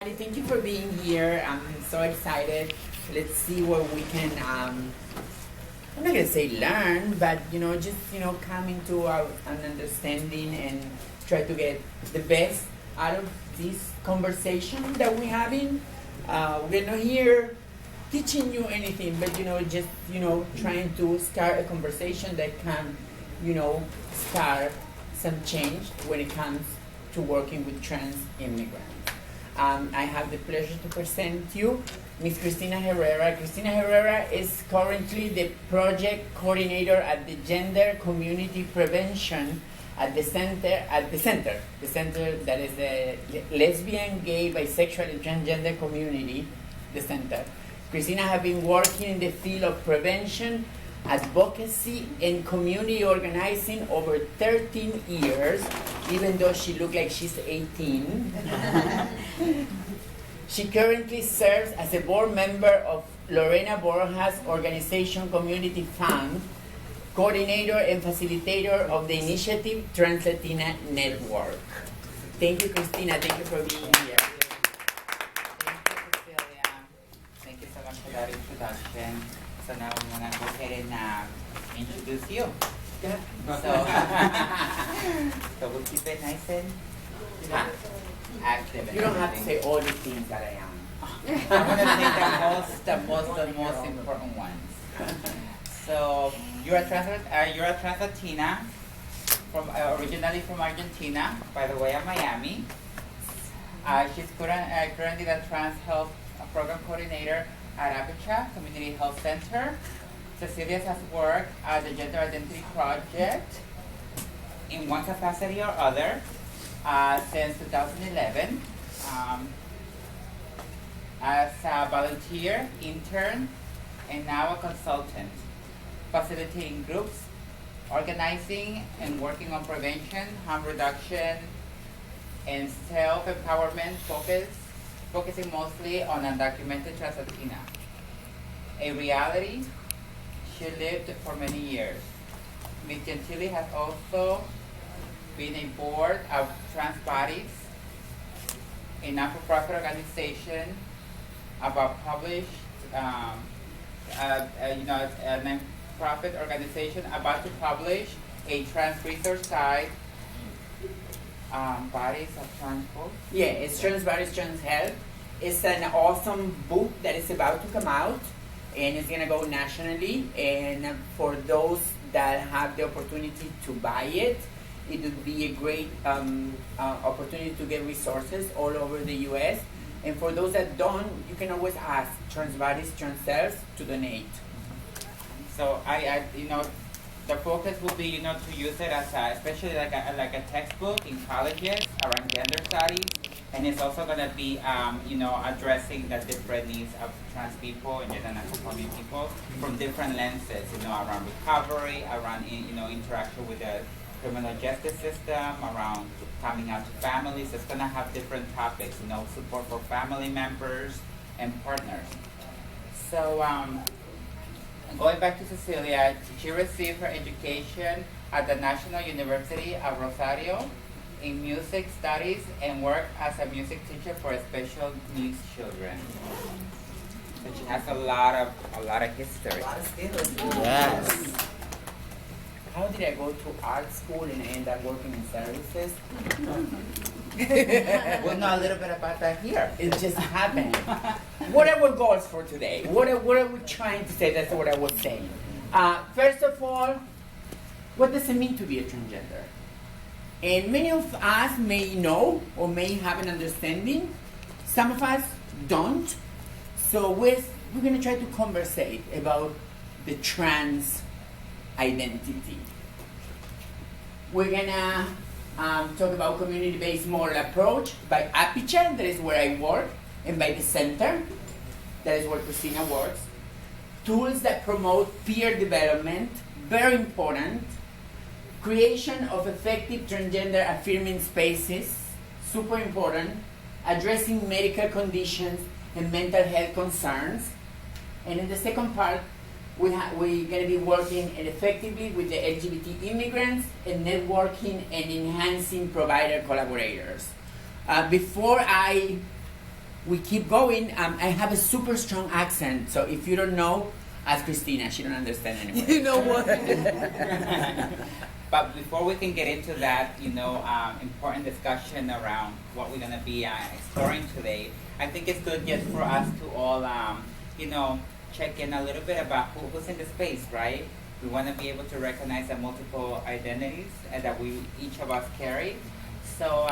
Thank you for being here. I'm so excited. Let's see what we can, I'm not going to say learn, but, just, come into an understanding and try to get the best out of this conversation that we're having. We're not here teaching you anything, but, just, trying to start a conversation that can, start some change when it comes to working with trans immigrants. I have the pleasure to present you Ms. Cristina Herrera. Cristina Herrera is currently the project coordinator at the Gender Community Prevention at the center that is the lesbian, gay, bisexual, and transgender community, the center. Cristina has been working in the field of prevention, advocacy, and community organizing over 13 years, even though she looks like she's 18. She currently serves as a board member of Lorena Borja's organization Community Fund, coordinator and facilitator of the initiative Trans-Latina Network. Thank you, Cristina. Thank you for being here. Thank you, Cecilia. Thank you so much for that introduction. So now I'm going to go ahead and introduce you. Yeah. So we'll keep it nice and active. You don't have to say all the things that I am. I'm going to say the most important ones. So you're a trans-Latina, originally from Argentina, by the way, I'm Miami. She's currently the Trans Health Program Coordinator at Apicha Community Health Center. Cecilia has worked at the Gender Identity Project in one capacity or other since 2011 as a volunteer, intern, and now a consultant, facilitating groups, organizing and working on prevention, harm reduction, and self-empowerment focusing mostly on undocumented trans-Latina. A reality she lived for many years. Ms. GENTlLL has also been a board of Trans Bodies, a non-profit organization about published, a non-profit organization about to publish a trans resource site, Bodies of Trans Health. Yeah, it's Trans Bodies, Trans Health. It's an awesome book that is about to come out, and it's going to go nationally. And for those that have the opportunity to buy it, it would be a great opportunity to get resources all over the U.S. And for those that don't, you can always ask Trans Bodies, Trans Cells to donate. So the focus will be, to use it as especially like a textbook in colleges around gender studies, and it's also going to be, addressing the different needs of trans people and gender non-conforming people from different lenses, around recovery, around interaction with the criminal justice system, around coming out to families. It's going to have different topics, support for family members and partners. So. Going back to Cecilia, she received her education at the National University of Rosario in music studies and worked as a music teacher for special needs children. So she has a lot of history. A lot of skills. Yes. How did I go to art school and end up working in services? We'll know a little bit about that here. It just happened. What are our goals for today? What are we trying to say? That's what I was saying. First of all, what does it mean to be a transgender? And many of us may know or may have an understanding. Some of us don't. So we're going to try to conversate about the trans identity. We're going to talk about community-based moral approach by Apicha, that is where I work, and by the center, that is where Cristina works. Tools that promote peer development, very important. Creation of effective transgender affirming spaces, super important. Addressing medical conditions and mental health concerns. And in the second part, we're going to be working effectively with the LGBT immigrants and networking and enhancing provider collaborators. Before I we keep going. I have a super strong accent, so if you don't know, ask Christina. She don't understand anyway. You know what? But before we can get into that, important discussion around what we're going to be exploring today, I think it's good just for us to all, check in a little bit about who's in the space, right? We want to be able to recognize the multiple identities that each of us carry. So.